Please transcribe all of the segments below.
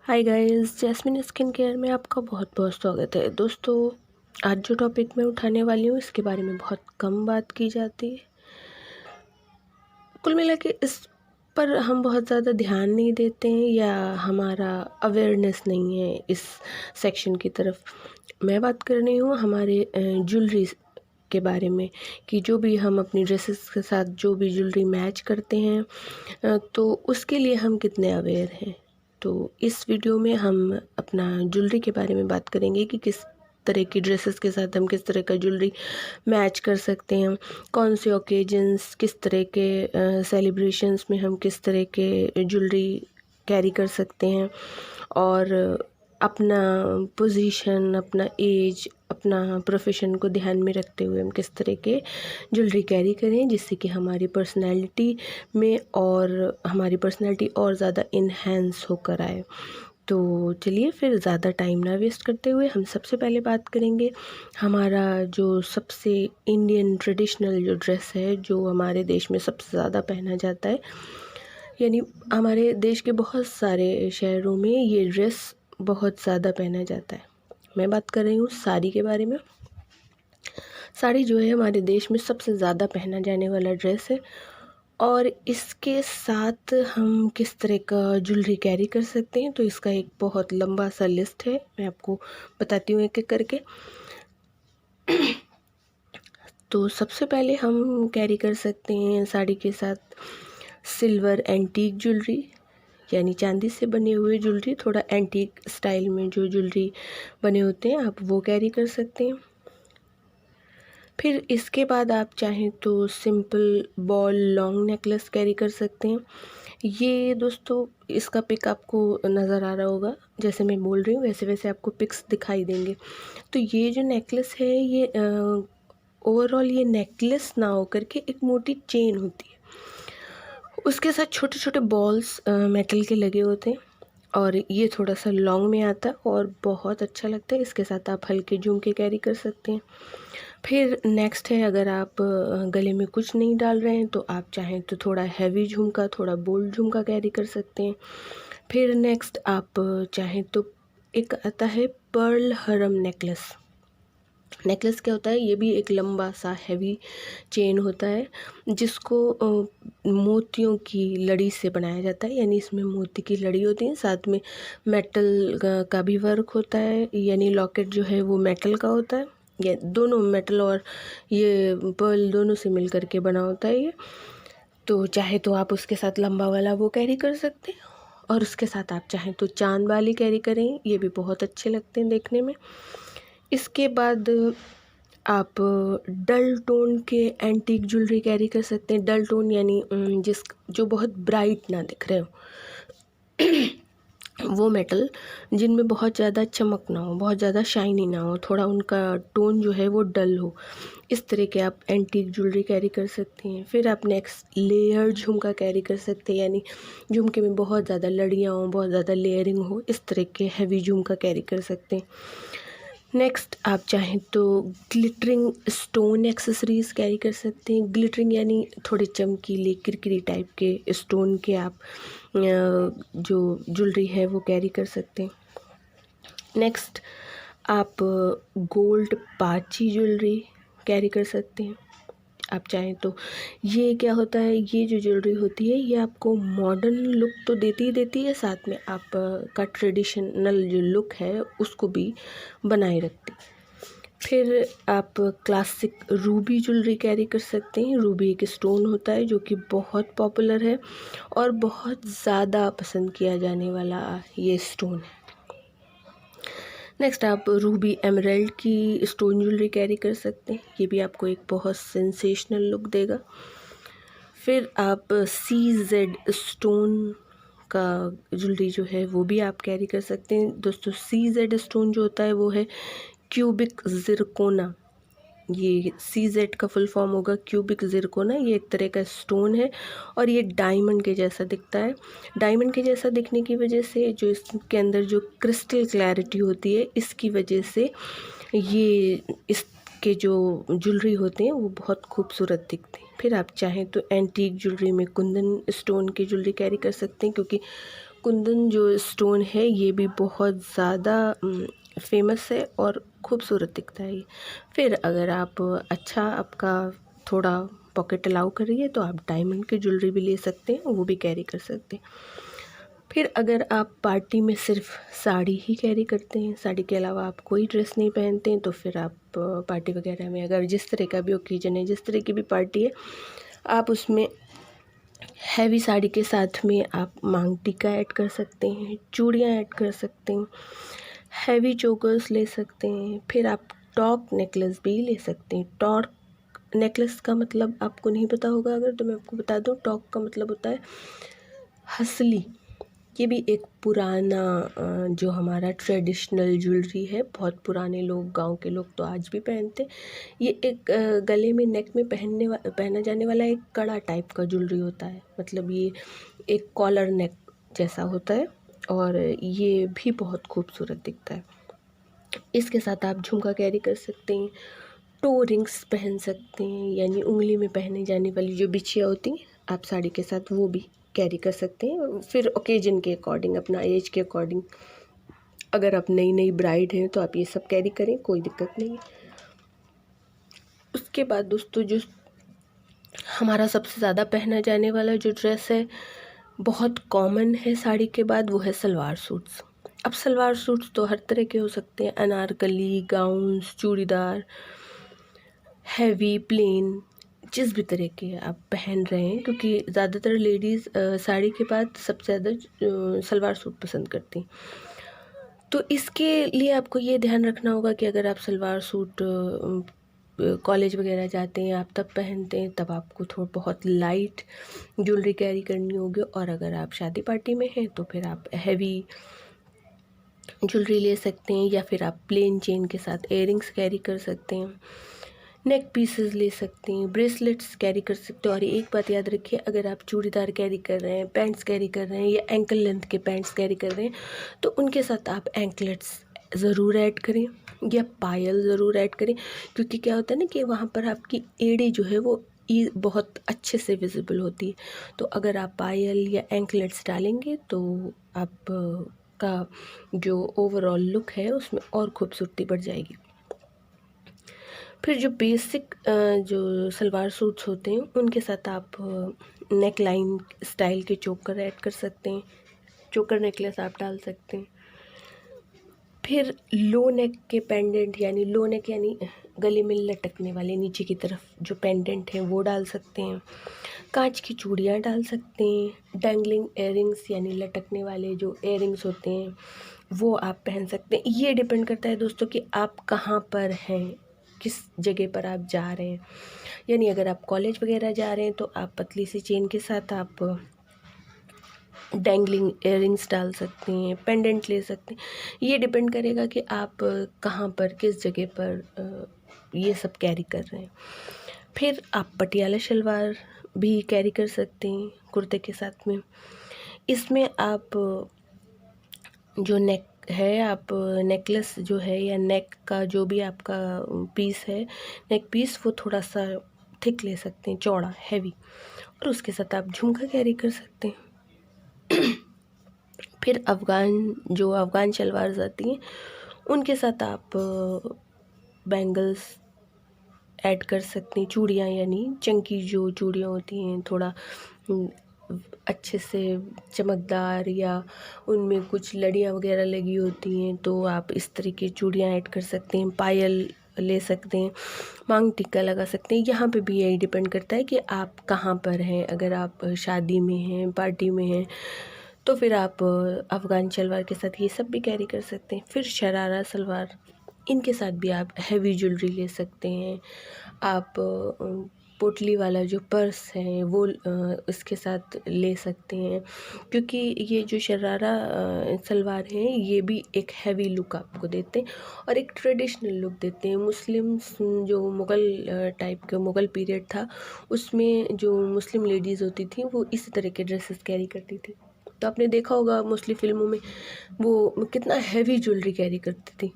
हाय guys, Jasmine skin care में आपका बहुत बहुत स्वागत है। दोस्तों, आज जो टॉपिक मैं उठाने वाली हूँ इसके बारे में बहुत कम बात की जाती है। कुल मिला के इस पर हम बहुत ज़्यादा ध्यान नहीं देते हैं या हमारा अवेयरनेस नहीं है इस सेक्शन की तरफ। मैं बात कर रही हूँ हमारे ज्वेलरी के बारे में कि जो भी हम अपनी ड्रेसेस के साथ जो भी ज्वेलरी मैच करते हैं तो उसके लिए हम कितने अवेयर हैं। तो इस वीडियो में हम अपना ज्वेलरी के बारे में बात करेंगे कि किस तरह की ड्रेसेस के साथ हम किस तरह का ज्वेलरी मैच कर सकते हैं, कौन से ओकेजन्स, किस तरह के सेलिब्रेशंस में हम किस तरह के ज्वेलरी कैरी कर सकते हैं और अपना पोजीशन, अपना एज, अपना प्रोफेशन को ध्यान में रखते हुए हम किस तरह के ज्वेलरी कैरी करें जिससे कि हमारी पर्सनैलिटी में और हमारी पर्सनैलिटी और ज़्यादा इन्हेंस होकर आए। तो चलिए फिर ज़्यादा टाइम ना वेस्ट करते हुए हम सबसे पहले बात करेंगे हमारा जो सबसे इंडियन ट्रेडिशनल जो ड्रेस है, जो हमारे देश में सबसे ज़्यादा पहना जाता है, यानी हमारे देश के बहुत सारे शहरों में ये ड्रेस बहुत ज़्यादा पहना जाता है। मैं बात कर रही हूँ साड़ी के बारे में। साड़ी जो है हमारे देश में सबसे ज़्यादा पहना जाने वाला ड्रेस है और इसके साथ हम किस तरह का ज्वेलरी कैरी कर सकते हैं तो इसका एक बहुत लंबा सा लिस्ट है। मैं आपको बताती हूँ एक एक करके। तो सबसे पहले हम कैरी कर सकते हैं साड़ी के साथ सिल्वर एंटीक ज्वेलरी, यानी चांदी से बने हुए ज्वेलरी, थोड़ा एंटीक स्टाइल में जो ज्वेलरी बने होते हैं आप वो कैरी कर सकते हैं। फिर इसके बाद आप चाहें तो simple ball long necklace carry कर सकते हैं। ये दोस्तों इसका पिक आपको नज़र आ रहा होगा, जैसे मैं बोल रही हूँ वैसे वैसे आपको पिक्स दिखाई देंगे। तो ये जो नेकलेस है ये ओवरऑल ये नेकलेस ना होकर के एक मोटी चेन होती है, उसके साथ छोटे छोटे बॉल्स मेटल के लगे होते हैं और ये थोड़ा सा लॉन्ग में आता है और बहुत अच्छा लगता है। इसके साथ आप हल्के झुमके कैरी कर सकते हैं। फिर नेक्स्ट है, अगर आप गले में कुछ नहीं डाल रहे हैं तो आप चाहें तो थोड़ा हैवी झुमका, थोड़ा बोल्ड झुमका कैरी कर सकते हैं। फिर नेक्स्ट आप चाहें तो एक आता है पर्ल हरम नेकलेस। नेकलेस क्या होता है, ये भी एक लंबा सा हैवी चेन होता है जिसको मोतियों की लड़ी से बनाया जाता है, यानी इसमें मोती की लड़ी होती है, साथ में मेटल का भी वर्क होता है, यानी लॉकेट जो है वो मेटल का होता है। ये दोनों मेटल और ये पर्ल दोनों से मिल करके बना होता है ये। तो चाहे तो आप उसके साथ लंबा वाला वो कैरी कर सकते हैं और उसके साथ आप चाहें तो चांद वाली कैरी करें, ये भी बहुत अच्छे लगते हैं देखने में। इसके बाद आप डल टोन के एंटीक ज्वेलरी कैरी कर सकते हैं। डल टोन यानी जिस जो बहुत ब्राइट ना दिख रहे हो वो मेटल जिनमें बहुत ज़्यादा चमक ना हो, बहुत ज़्यादा शाइनी ना हो, थोड़ा उनका टोन जो है वो डल हो, इस तरह के आप एंटीक ज्वेलरी कैरी कर सकते हैं। फिर आप नेक्स्ट लेयर झुमका कैरी कर सकते हैं, यानी झुमके में बहुत ज़्यादा लड़ियाँ हो, बहुत ज़्यादा लेयरिंग हो, इस तरह के हैवी झुमका कैरी कर सकते हैं। नेक्स्ट आप चाहें तो ग्लिटरिंग स्टोन एक्सेसरीज़ कैरी कर सकते हैं। ग्लिटरिंग यानी थोड़े चमकीले किरकिरी टाइप के स्टोन के आप जो ज्वेलरी है वो कैरी कर सकते हैं। नेक्स्ट आप गोल्ड पाची ज्वेलरी कैरी कर सकते हैं। आप चाहें तो ये क्या होता है, ये जो ज्वेलरी होती है ये आपको मॉडर्न लुक तो देती ही देती है, साथ में आप का ट्रेडिशनल जो लुक है उसको भी बनाए रखती है। फिर आप क्लासिक रूबी ज्वेलरी कैरी कर सकते हैं। रूबी एक स्टोन होता है जो कि बहुत पॉपुलर है और बहुत ज़्यादा पसंद किया जाने वाला ये स्टोन है। नेक्स्ट आप रूबी एमराल्ड की स्टोन ज्वेलरी कैरी कर सकते हैं, ये भी आपको एक बहुत सेंसेशनल लुक देगा। फिर आप CZ स्टोन का ज्वेलरी जो है वो भी आप कैरी कर सकते हैं। दोस्तों CZ स्टोन जो होता है वो है क्यूबिक जिरकोना। ये CZ का फुल फॉर्म होगा क्यूबिक जिरकोना। ये एक तरह का स्टोन है और ये डायमंड के जैसा दिखता है। डायमंड के जैसा दिखने की वजह से जो इसके अंदर जो क्रिस्टल क्लैरिटी होती है इसकी वजह से ये इसके जो ज्वेलरी होते हैं वो बहुत खूबसूरत दिखते हैं। फिर आप चाहें तो एंटीक ज्वेलरी में कुंदन स्टोन की ज्वेलरी कैरी कर सकते हैं, क्योंकि कुंदन जो स्टोन है ये भी बहुत ज़्यादा फेमस है और खूबसूरत दिखता है ये। फिर अगर आप अच्छा आपका थोड़ा पॉकेट अलाउ कर रही है तो आप डायमंड की ज्वेलरी भी ले सकते हैं, वो भी कैरी कर सकते हैं। फिर अगर आप पार्टी में सिर्फ साड़ी ही कैरी करते हैं, साड़ी के अलावा आप कोई ड्रेस नहीं पहनते हैं, तो फिर आप पार्टी वगैरह में अगर जिस तरह का भी ओकेजन है, जिस तरह की भी पार्टी है, आप उसमें हैवी साड़ी के साथ में आप मांग टीका ऐड कर सकते हैं, चूड़ियाँ ऐड कर सकते हैं, हैवी चोकर्स ले सकते हैं। फिर आप टॉक नेकलेस भी ले सकते हैं। टॉक नेकलेस का मतलब आपको नहीं पता होगा अगर, तो मैं आपको बता दूं, टॉक का मतलब होता है हसली। ये भी एक पुराना जो हमारा ट्रेडिशनल ज्वेलरी है, बहुत पुराने लोग, गांव के लोग तो आज भी पहनते। ये एक गले में, नेक में पहना जाने वाला एक कड़ा टाइप का ज्वेलरी होता है, मतलब ये एक कॉलर नेक जैसा होता है और ये भी बहुत खूबसूरत दिखता है। इसके साथ आप झुमका कैरी कर सकते हैं, टो रिंग्स पहन सकते हैं, यानी उंगली में पहने जाने वाली जो बिछिया होती हैं, आप साड़ी के साथ वो भी कैरी कर सकते हैं। फिर ओकेजन के अकॉर्डिंग, अपना एज के अकॉर्डिंग, अगर आप नई नई ब्राइड हैं तो आप ये सब कैरी करें, कोई दिक्कत नहीं है। उसके बाद दोस्तों, जो हमारा सबसे ज़्यादा पहना जाने वाला जो ड्रेस है, बहुत कॉमन है साड़ी के बाद, वो है सलवार सूट्स। अब सलवार सूट्स तो हर तरह के हो सकते हैं, anarkali, gowns, churidar, heavy, plain, जिस भी तरह के आप पहन रहे हैं, क्योंकि ज़्यादातर लेडीज़ साड़ी के बाद सबसे ज़्यादा सलवार सूट पसंद करती हैं। तो इसके लिए आपको ये ध्यान रखना होगा कि अगर आप सलवार सूट कॉलेज वगैरह जाते हैं आप तब पहनते हैं, तब आपको थोड़ा बहुत लाइट ज्वेलरी कैरी करनी होगी, और अगर आप शादी पार्टी में हैं तो फिर आप हैवी ज्वेलरी ले सकते हैं, या फिर आप प्लेन चेन के साथ इयररिंग्स कैरी कर सकते हैं, नेक पीसेस ले सकते हैं, ब्रेसलेट्स कैरी कर सकते हैं। और एक बात याद रखिए, अगर आप चूड़ीदार कैरी कर रहे हैं, पैंट्स कैरी कर रहे हैं, या एंकल लेंथ के पैंट्स कैरी कर रहे हैं, तो उनके साथ आप एंकलेट्स ज़रूर ऐड करें या पायल ज़रूर ऐड करें, क्योंकि क्या होता है ना कि वहाँ पर आपकी एड़ी जो है वो बहुत अच्छे से विजिबल होती है। तो अगर आप पायल या एंकलेट्स डालेंगे तो आप का जो ओवरऑल लुक है उसमें और खूबसूरती बढ़ जाएगी। फिर जो बेसिक जो सलवार सूट्स होते हैं उनके साथ आप नेक लाइन स्टाइल के चोकर ऐड कर सकते हैं, चोकर नेकलेस आप डाल सकते हैं। फिर लो नेक के पेंडेंट, यानी लो नेक यानी गले में लटकने वाले नीचे की तरफ जो पेंडेंट हैं वो डाल सकते हैं, कांच की चूड़ियाँ डाल सकते हैं, डैंगलिंग इयररिंग्स यानी लटकने वाले जो इयररिंग्स होते हैं वो आप पहन सकते हैं। ये डिपेंड करता है दोस्तों कि आप कहाँ पर हैं, किस जगह पर आप जा रहे हैं। यानी अगर आप कॉलेज वगैरह जा रहे हैं तो आप पतली सी चेन के साथ आप डैंगलिंग इयररिंग्स डाल सकते हैं, पेंडेंट ले सकते हैं। ये डिपेंड करेगा कि आप कहाँ पर, किस जगह पर ये सब कैरी कर रहे हैं। फिर आप पटियाला शलवार भी कैरी कर सकते हैं कुर्ते के साथ में। इसमें आप जो नेक है, आप नेकलेस जो है या नेक का जो भी आपका पीस है, नेक पीस, वो थोड़ा सा थिक ले सकते हैं, चौड़ा, हैवी, और उसके साथ आप झुमका कैरी कर सकते हैं। फिर अफ़गान शलवार आती हैं उनके साथ आप बैंगल्स ऐड कर सकते हैं, चूड़ियाँ यानी चंकी जो चूड़ियाँ होती हैं, थोड़ा अच्छे से चमकदार, या उनमें कुछ लड़ियाँ वगैरह लगी होती हैं, तो आप इस तरह की चूड़ियाँ ऐड कर सकते हैं, पायल ले सकते हैं, मांग टिक्का लगा सकते हैं। यहाँ पे भी यही डिपेंड करता है कि आप कहाँ पर हैं। अगर आप शादी में हैं, पार्टी में हैं, तो फिर आप अफ़गान शलवार के साथ ये सब भी कैरी कर सकते हैं। फिर शरारा सलवार, इनके साथ भी आप हैवी ज्वेलरी ले सकते हैं। आप पोटली वाला जो पर्स है वो इसके साथ ले सकते हैं, क्योंकि ये जो शरारा सलवार है ये भी एक हैवी लुक आपको देते हैं और एक ट्रेडिशनल लुक देते हैं। मुस्लिम्स जो मुग़ल टाइप का मुग़ल पीरियड था, उसमें जो मुस्लिम लेडीज़ होती थी वो इस तरह के ड्रेसेस कैरी करती थी। तो आपने देखा होगा मोस्टली फिल्मों में वो कितना हैवी ज्वेलरी कैरी करती थी।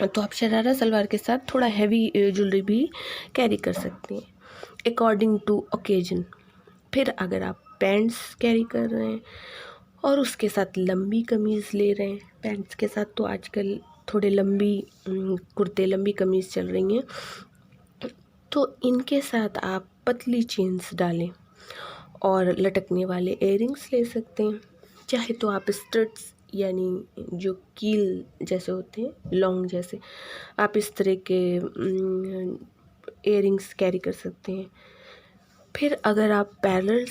तो आप शरारा सलवार के साथ थोड़ा हैवी ज्वेलरी भी कैरी कर सकते हैं अकॉर्डिंग टू ओकेजन। फिर अगर आप पैंट्स कैरी कर रहे हैं और उसके साथ लंबी कमीज़ ले रहे हैं। पैंट्स के साथ तो आजकल थोड़े लंबी कुर्ते, लंबी कमीज़ चल रही हैं, तो इनके साथ आप पतली चेन्स डालें और लटकने वाले इयररिंग्स ले सकते हैं। चाहे तो आप स्टड्स यानी जो कील जैसे होते हैं, लॉन्ग जैसे, आप इस तरह के इयररिंग्स कैरी कर सकते हैं। फिर अगर आप पैरेलल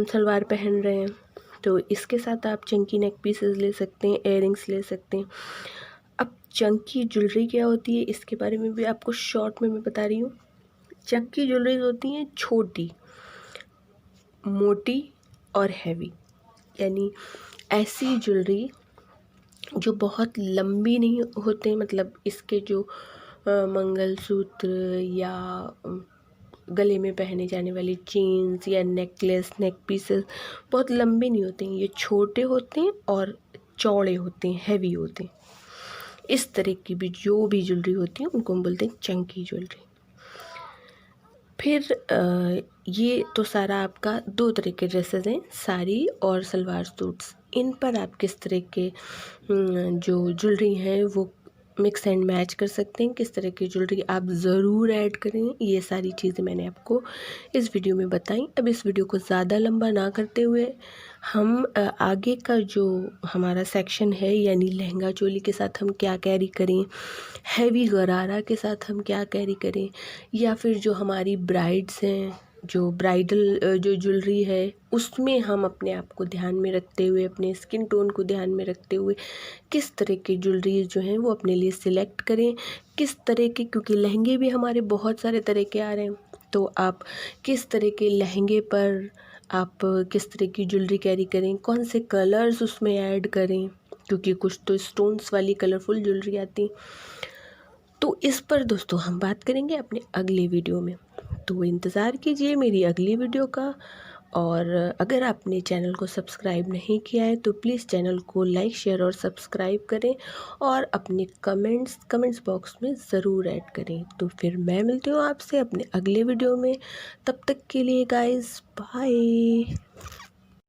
सलवार पहन रहे हैं तो इसके साथ आप चंकी नेक पीसेस ले सकते हैं, इयररिंग्स ले सकते हैं। अब चंकी ज्वेलरी क्या होती है इसके बारे में भी आपको शॉर्ट में मैं बता रही हूँ। चंकी ज्वेलरी होती हैं छोटी, मोटी और हैवी, यानी ऐसी ज्वेलरी जो बहुत लंबी नहीं होते, मतलब इसके जो मंगलसूत्र या गले में पहने जाने वाली चेन्स या नेकलेस, नेक पीसेस बहुत लंबे नहीं होते हैं, ये छोटे होते हैं और चौड़े होते हैं, हैवी होते हैं। इस तरह की भी जो भी ज्वेलरी होती है उनको हम बोलते हैं चंकी ज्वेलरी। फिर ये तो सारा आपका दो तरह के ड्रेसेस हैं, साड़ी और सलवार सूट्स। इन पर आप किस तरह के जो ज्वेलरी हैं वो मिक्स एंड मैच कर सकते हैं, किस तरह की ज्वेलरी आप ज़रूर ऐड करें, ये सारी चीज़ें मैंने आपको इस वीडियो में बताई। अब इस वीडियो को ज़्यादा लंबा ना करते हुए हम आगे का जो हमारा सेक्शन है, यानी लहंगा चोली के साथ हम क्या कैरी करें, हैवी गरारा के साथ हम क्या कैरी करें, या फिर जो हमारी ब्राइड्स हैं, जो ब्राइडल जो ज्वेलरी है उसमें हम अपने आप को ध्यान में रखते हुए, अपने स्किन टोन को ध्यान में रखते हुए किस तरह की ज्वेलरी जो हैं वो अपने लिए सिलेक्ट करें, किस तरह के, क्योंकि लहंगे भी हमारे बहुत सारे तरह के आ रहे हैं, तो आप किस तरह के लहंगे पर आप किस तरह की ज्वेलरी कैरी करें, कौन से कलर्स उसमें ऐड करें, क्योंकि कुछ तो स्टोन्स वाली कलरफुल ज्वेलरी आती। तो इस पर दोस्तों हम बात करेंगे अपने अगले वीडियो में, तो इंतज़ार कीजिए मेरी अगली वीडियो का। और अगर आपने चैनल को सब्सक्राइब नहीं किया है तो प्लीज़ चैनल को लाइक, शेयर और सब्सक्राइब करें और अपने कमेंट्स बॉक्स में ज़रूर ऐड करें। तो फिर मैं मिलती हूँ आपसे अपने अगले वीडियो में, तब तक के लिए गाइस बाय।